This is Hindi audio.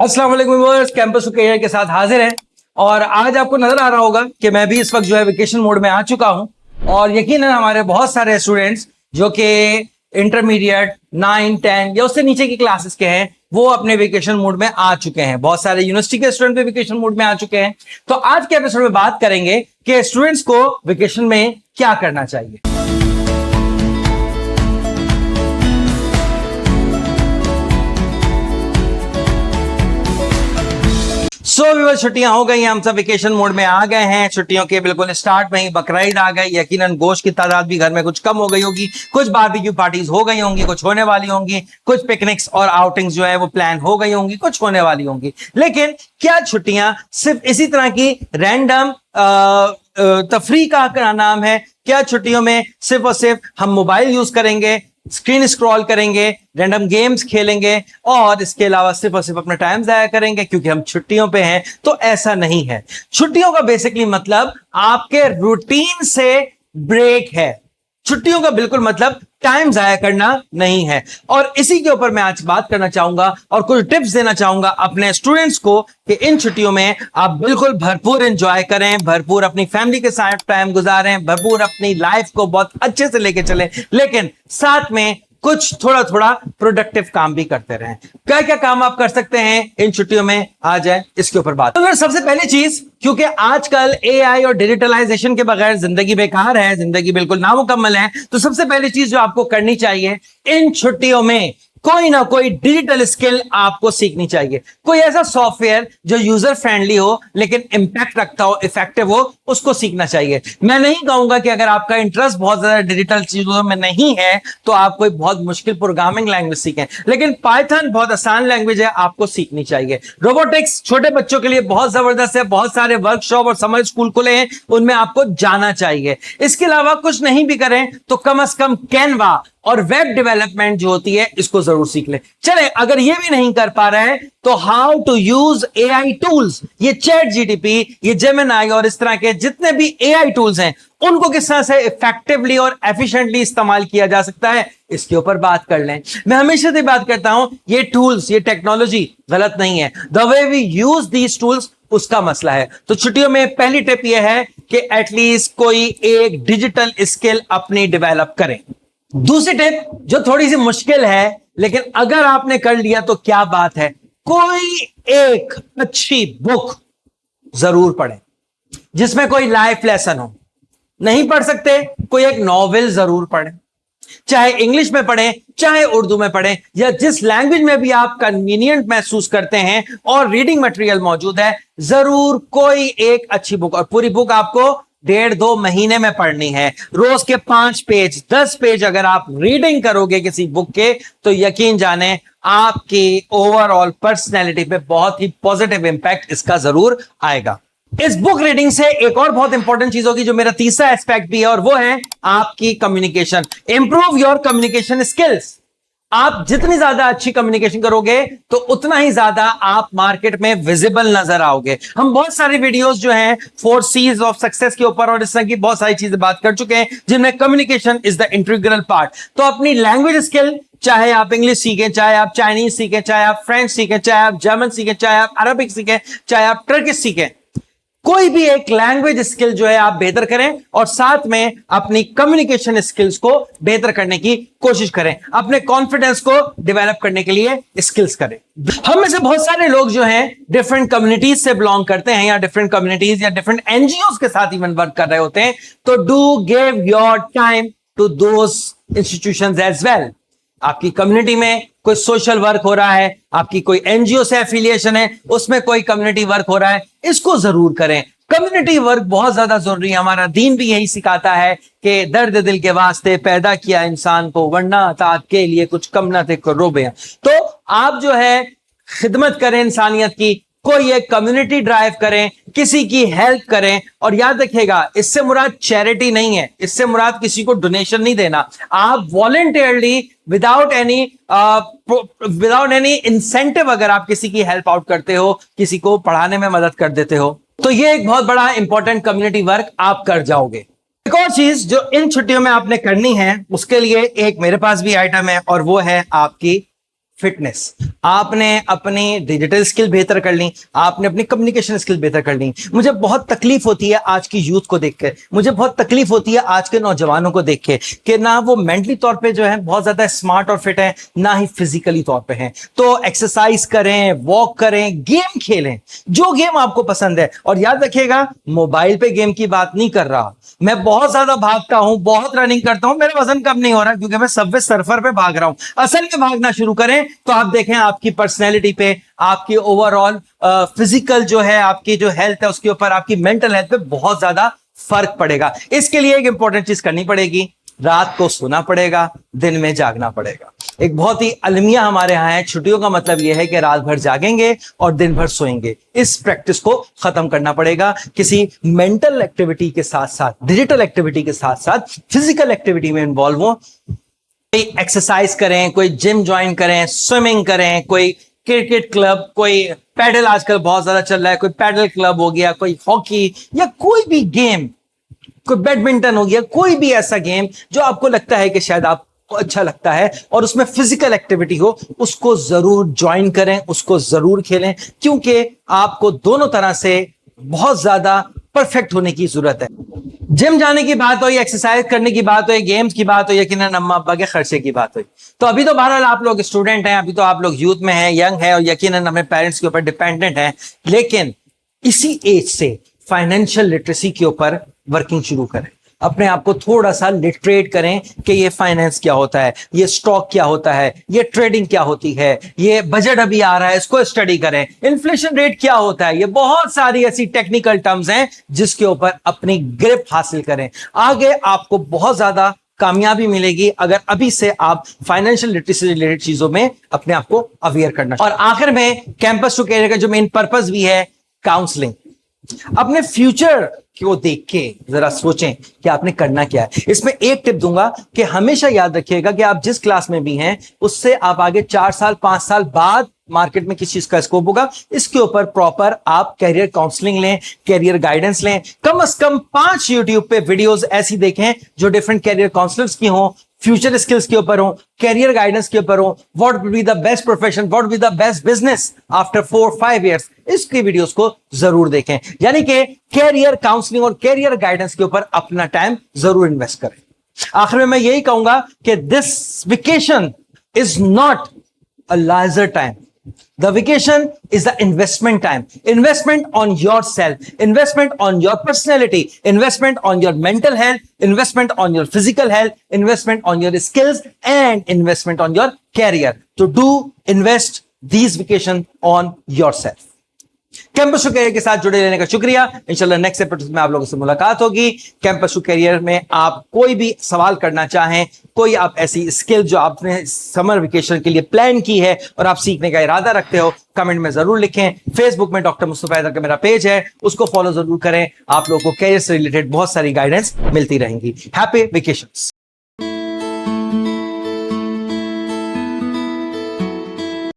अस्सलाम वालेकुम व्यूअर्स, कैंपस टू करियर के साथ हाजिर हैं। और आज आपको नजर आ रहा होगा कि मैं भी इस वक्त जो है वेकेशन मोड में आ चुका हूं। और यकीनन हमारे बहुत सारे स्टूडेंट्स जो कि इंटरमीडिएट 9, 10 या उससे नीचे की क्लासेस के हैं वो अपने वेकेशन मोड में आ चुके हैं। बहुत सारे यूनिवर्सिटी के स्टूडेंट भी वेकेशन मोड में आ चुके हैं। तो आज के एपिसोड में बात करेंगे कि स्टूडेंट्स को वेकेशन में क्या करना चाहिए। छुट्टियां हो गई हैं, हम सब वेकेशन मोड में आ गए हैं। छुट्टियों के बिल्कुल स्टार्ट में ही बकरीद आ गई। यकीनन गोश्त की तादाद भी घर में कुछ कम हो गई होगी, कुछ बारबेक्यू पार्टीज हो गई होंगी, कुछ होने वाली होंगी, कुछ पिकनिक्स और आउटिंग्स जो है वो प्लान हो गई होंगी, कुछ होने वाली होंगी। लेकिन क्या छुट्टियां सिर्फ इसी तरह की रैंडम तफरी का नाम है? क्या छुट्टियों में सिर्फ और सिर्फ हम मोबाइल यूज करेंगे, स्क्रीन स्क्रॉल करेंगे, रैंडम गेम्स खेलेंगे और इसके अलावा सिर्फ और सिर्फ अपना टाइम जाया करेंगे क्योंकि हम छुट्टियों पे हैं? तो ऐसा नहीं है। छुट्टियों का बेसिकली मतलब आपके रूटीन से ब्रेक है। छुट्टियों का बिल्कुल मतलब टाइम जाया करना नहीं है। और इसी के ऊपर मैं आज बात करना चाहूंगा और कुछ टिप्स देना चाहूंगा अपने स्टूडेंट्स को कि इन छुट्टियों में आप बिल्कुल भरपूर एंजॉय करें, भरपूर अपनी फैमिली के साथ टाइम गुजारें, भरपूर अपनी लाइफ को बहुत अच्छे से लेके चलें, लेकिन साथ में कुछ थोड़ा थोड़ा प्रोडक्टिव काम भी करते रहें। क्या क्या काम आप कर सकते हैं इन छुट्टियों में, आ जाए इसके ऊपर बात। तो सबसे पहली चीज, क्योंकि आजकल एआई और डिजिटलाइजेशन के बगैर जिंदगी बेकार है, जिंदगी बिल्कुल नामुकम्मल है। तो सबसे पहली चीज जो आपको करनी चाहिए इन छुट्टियों में, कोई ना कोई डिजिटल स्किल आपको सीखनी चाहिए। कोई ऐसा सॉफ्टवेयर जो यूजर फ्रेंडली हो लेकिन इंपैक्ट रखता हो, इफेक्टिव हो, उसको सीखना चाहिए। मैं नहीं कहूंगा कि अगर आपका इंटरेस्ट बहुत ज्यादा डिजिटल चीजों में नहीं है तो आप कोई बहुत मुश्किल प्रोग्रामिंग लैंग्वेज सीखें, लेकिन पाइथन बहुत आसान लैंग्वेज है, आपको सीखनी चाहिए। रोबोटिक्स छोटे बच्चों के लिए बहुत जबरदस्त है, बहुत सारे वर्कशॉप और समर स्कूल खुले हैं, उनमें आपको जाना चाहिए। इसके अलावा कुछ नहीं भी करें तो कम से कम कैनवा और वेब डेवलपमेंट जो होती है इसको जरूर सीख ले। चले, अगर ये भी नहीं कर पा रहे हैं तो how to use AI tools, ये चैट जीटीपी, ये जेमिनाई और इस तरह के जितने भी एआई टूल्स हैं उनको किस तरह से इफेक्टिवली और एफिशिएंटली इस्तेमाल किया जा सकता है, इसके ऊपर बात कर लें। मैं हमेशा से बात करता हूं, ये टूल्स, ये टेक्नोलॉजी गलत नहीं है, the way we use these tools उसका मसला है। तो छुट्टियों में पहली टिप यह है कि एटलीस्ट कोई एक डिजिटल स्किल अपनी डेवलप करें। दूसरी टिप जो थोड़ी सी मुश्किल है लेकिन अगर आपने कर लिया तो क्या बात है, कोई एक अच्छी बुक जरूर पढ़ें जिसमें कोई लाइफ लेसन हो। नहीं पढ़ सकते, कोई एक नॉवेल जरूर पढ़ें, चाहे इंग्लिश में पढ़ें, चाहे उर्दू में पढ़ें, या जिस लैंग्वेज में भी आप कन्वीनियंट महसूस करते हैं और रीडिंग मटेरियल मौजूद है, जरूर कोई एक अच्छी बुक। और पूरी बुक आपको 1.5-2 महीने में पढ़नी है। रोज के 5 पेज 10 पेज अगर आप रीडिंग करोगे किसी बुक के तो यकीन जाने आपकी ओवरऑल पर्सनैलिटी पे बहुत ही पॉजिटिव इंपैक्ट इसका जरूर आएगा। इस बुक रीडिंग से एक और बहुत इंपॉर्टेंट चीज होगी जो मेरा तीसरा एस्पेक्ट भी है, और वो है आपकी communication. Improve your communication skills. आप जितनी ज्यादा अच्छी कम्युनिकेशन करोगे तो उतना ही ज्यादा आप मार्केट में विजिबल नजर आओगे। हम बहुत सारी वीडियोस जो हैं 4 C's ऑफ सक्सेस के ऊपर और इस तरह की बहुत सारी चीजें बात कर चुके हैं जिनमें communication is the integral part. तो अपनी लैंग्वेज स्किल, चाहे आप इंग्लिश सीखें, चाहे आप चाइनीज सीखें, चाहे आप फ्रेंच सीखें, चाहे आप जर्मन सीखें, चाहे आप अरबिक सीखें, चाहे आप टर्किश सीखें, कोई भी एक लैंग्वेज स्किल जो है आप बेहतर करें और साथ में अपनी कम्युनिकेशन स्किल्स को बेहतर करने की कोशिश करें। अपने कॉन्फिडेंस को डेवलप करने के लिए स्किल्स करें। हम में से बहुत सारे लोग जो हैं डिफरेंट कम्युनिटीज से बिलोंग करते हैं या डिफरेंट कम्युनिटीज या डिफरेंट एनजीओ के साथ इवन वर्क कर रहे होते हैं। तो do give your time to those institutions as well. आपकी कम्युनिटी में कोई सोशल वर्क हो रहा है, आपकी कोई एनजीओ से एफिलिएशन है, उसमें कोई कम्युनिटी वर्क हो रहा है, इसको जरूर करें। कम्युनिटी वर्क बहुत ज्यादा जरूरी है। हमारा दीन भी यही सिखाता है कि दर्द दिल के वास्ते पैदा किया इंसान को, वरना अतात के लिए कुछ कम ना थे करोबे। तो आप जो है खिदमत करें इंसानियत की, कोई एक कम्युनिटी ड्राइव करें, किसी की हेल्प करें। और याद रखिएगा, इससे मुराद चैरिटी नहीं है, इससे मुराद किसी को डोनेशन नहीं देना। आप वॉलंटियरली विदाउट एनी इंसेंटिव अगर आप किसी की हेल्प आउट करते हो, किसी को पढ़ाने में मदद कर देते हो, तो ये एक बहुत बड़ा इंपॉर्टेंट कम्युनिटी वर्क आप कर जाओगे। एक और चीज जो इन छुट्टियों में आपने करनी है, उसके लिए एक मेरे पास भी आइटम है और वो है आपकी फिटनेस, आपने अपनी डिजिटल स्किल बेहतर कर ली, आपने अपनी कम्युनिकेशन स्किल बेहतर कर ली। मुझे बहुत तकलीफ होती है आज की यूथ को देख के, मुझे बहुत तकलीफ होती है आज के नौजवानों को देख के कि ना वो मेंटली तौर पे जो है बहुत ज्यादा स्मार्ट और फिट है, ना ही फिजिकली तौर पे हैं। तो एक्सरसाइज करें, वॉक करें, गेम खेलें, जो गेम आपको पसंद है। और याद रखिएगा, मोबाइल पे गेम की बात नहीं कर रहा। मैं बहुत ज्यादा भागता हूं, बहुत रनिंग करता हूं, मेरा वजन कम नहीं हो रहा क्योंकि मैं सबवे सर्फर पे भाग रहा हूं। असल में भागना शुरू करें तो आप देखें आपकी पर्सनैलिटी पे, आपकी ओवरऑल फिजिकल जो है, आपकी जो हेल्थ है उसके ऊपर, आपकी मेंटल हेल्थ पे बहुत ज्यादा फर्क पड़ेगा। इसके लिए एक इंपॉर्टेंट चीज करनी पड़ेगी, रात को सोना पड़ेगा, दिन में जागना पड़ेगा। एक बहुत ही अलमिया हमारे यहां है, छुट्टियों का मतलब यह है कि रात भर जागेंगे और दिन भर सोएंगे। इस प्रैक्टिस को खत्म करना पड़ेगा। किसी मेंटल एक्टिविटी के साथ साथ, डिजिटल एक्टिविटी के साथ साथ फिजिकल एक्टिविटी में इन्वॉल्व हो। कोई एक्सरसाइज करें, कोई जिम ज्वाइन करें, स्विमिंग करें, कोई क्रिकेट क्लब, कोई पैडल आजकल बहुत ज्यादा चल रहा है, कोई पैडल क्लब हो गया, कोई हॉकी या कोई भी गेम, कोई बैडमिंटन हो गया, कोई भी ऐसा गेम जो आपको लगता है कि शायद आपको अच्छा लगता है और उसमें फिजिकल एक्टिविटी हो, उसको जरूर ज्वाइन करें, उसको जरूर खेलें, क्योंकि आपको दोनों तरह से बहुत ज्यादा परफेक्ट होने की जरूरत है। जिम जाने की बात हो, एक्सरसाइज करने की बात हो, गेम्स की बात हो, यकीनन अम्मा अब्बा के खर्चे की बात हो। तो अभी तो बहरहाल आप लोग स्टूडेंट हैं, अभी तो आप लोग यूथ में हैं, यंग है और यकीनन अपने पेरेंट्स के ऊपर डिपेंडेंट हैं। लेकिन इसी एज से फाइनेंशियल लिटरेसी के ऊपर वर्किंग शुरू करें। अपने आप को थोड़ा सा लिटरेट करें कि ये फाइनेंस क्या होता है, ये स्टॉक क्या होता है, ये ट्रेडिंग क्या होती है, ये बजट अभी आ रहा है इसको स्टडी करें, इन्फ्लेशन रेट क्या होता है। ये बहुत सारी ऐसी टेक्निकल टर्म्स हैं जिसके ऊपर अपनी ग्रिप हासिल करें। आगे आपको बहुत ज्यादा कामयाबी मिलेगी अगर अभी से आप फाइनेंशियल लिटरेसी से रिलेटेड चीजों में अपने आप को अवेयर करना। और आखिर में कैंपस टू कैरियर का जो मेन पर्पस भी है, काउंसलिंग। अपने फ्यूचर को देख के जरा सोचें कि आपने करना क्या है। इसमें एक टिप दूंगा कि हमेशा याद रखिएगा कि आप जिस क्लास में भी हैं उससे आप आगे 4 साल 5 साल बाद मार्केट में किस चीज का स्कोप होगा, इसके ऊपर प्रॉपर आप कैरियर काउंसलिंग लें, कैरियर गाइडेंस लें। कम से कम 5 यूट्यूब पे वीडियोस ऐसी देखें जो डिफरेंट कैरियर काउंसलर्स की हों, फ्यूचर स्किल्स के ऊपर हो, कैरियर गाइडेंस के ऊपर हो, what will be the best profession, what will be the best business after 4-5 years. इसकी वीडियोस को जरूर देखें। यानी कि कैरियर काउंसलिंग और कैरियर गाइडेंस के ऊपर अपना टाइम जरूर इन्वेस्ट करें। आखिर में मैं यही कहूंगा कि this vacation is not a leisure time. The vacation is the investment time. Investment on yourself, investment on your personality, investment on your mental health, investment on your physical health, investment on your skills, and investment on your career. So do invest these vacation on yourself. Campus to career के साथ जुड़े रहने का शुक्रिया। इंशाल्लाह नेक्स्ट एपिसोड में आप लोगों से मुलाकात होगी। कैंपस टू करियर में आप कोई भी सवाल करना चाहें, कोई आप ऐसी स्किल जो आपने समर वेकेशन के लिए प्लान की है और आप सीखने का इरादा रखते हो, कमेंट में जरूर लिखें। फेसबुक में डॉक्टर मुस्तफा हैदर का मेरा पेज है, उसको फॉलो जरूर करें। आप लोगों को कैरियर से रिलेटेड बहुत सारी गाइडेंस मिलती रहेंगी। Happy vacations.